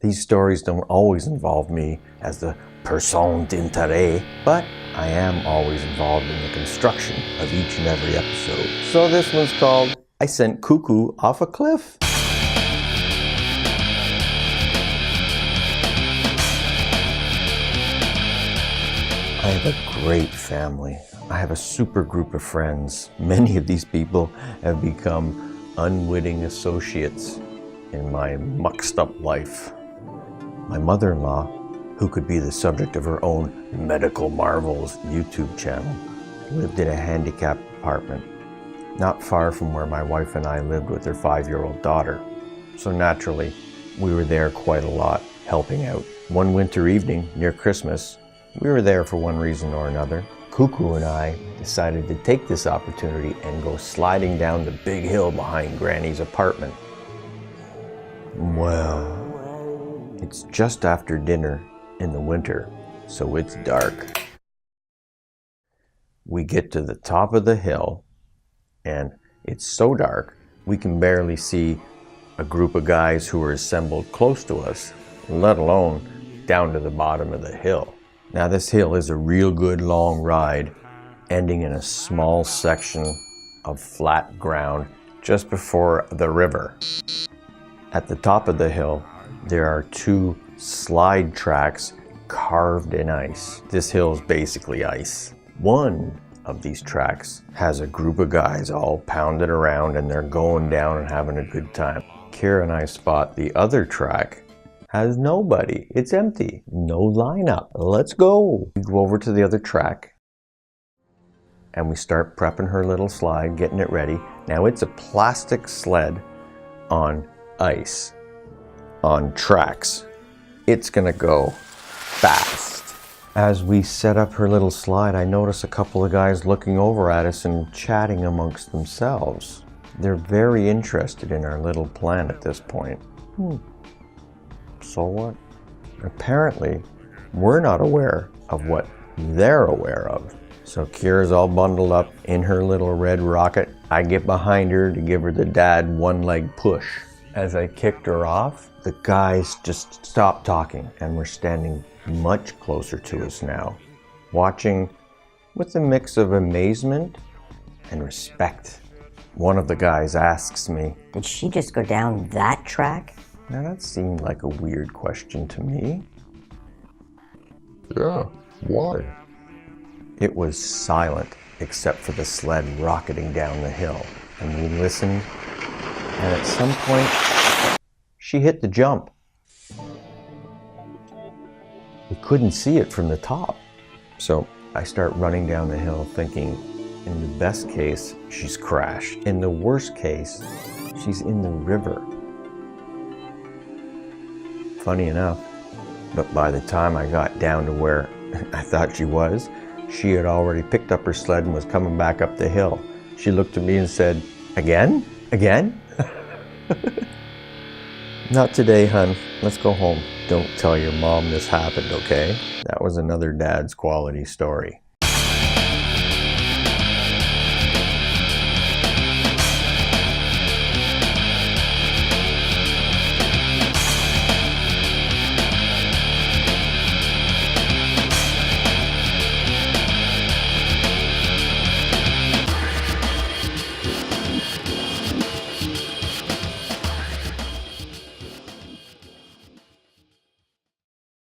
These stories don't always involve me as the person d'intérêt, but I am always involved in the construction of each and every episode. So this one's called I Sent Kookoo Off a Cliff. I have a great family. I have a super group of friends. Many of these people have become unwitting associates in my mucked up life. My mother-in-law, who could be the subject of her own Medical Marvels YouTube channel, lived in a handicapped apartment, not far from where my wife and I lived with her 5-year-old daughter. So naturally, we were there quite a lot, helping out. One winter evening near Christmas, we were there for one reason or another. Kookoo and I decided to take this opportunity and go sliding down the big hill behind Granny's apartment. Well, it's just after dinner in the winter, so it's dark. We get to the top of the hill, and it's so dark we can barely see a group of guys who are assembled close to us, let alone down to the bottom of the hill. Now this hill is a real good long ride, ending in a small section of flat ground just before the river. At the top of the hill, there are 2 slide tracks carved in ice. This hill is basically ice. One of these tracks has a group of guys all pounded around, and they're going down and having a good time. Kira and I spot the other track has nobody. It's empty. No lineup. Let's go. We go over to the other track and we start prepping her little slide, getting it ready. Now it's a plastic sled on ice, on tracks. It's gonna go fast. As we set up her little slide, I notice a couple of guys looking over at us and chatting amongst themselves. They're very interested in our little plan at this point. So what? Apparently, we're not aware of what they're aware of. So Kira's all bundled up in her little red rocket. I get behind her to give her the dad one-leg push. As I kicked her off, the guys just stopped talking and were standing much closer to us now, watching with a mix of amazement and respect. One of the guys asks me, "Did she just go down that track?" Now that seemed like a weird question to me. Yeah, why? It was silent except for the sled rocketing down the hill. And we listened, and at some point, she hit the jump. We couldn't see it from the top. So I start running down the hill thinking, in the best case, she's crashed. In the worst case, she's in the river. Funny enough, but by the time I got down to where I thought she was, she had already picked up her sled and was coming back up the hill. She looked at me and said, "Again? Again?" "Not today, hun. Let's go home." Don't tell your mom this happened, okay? That was another dad's quality story.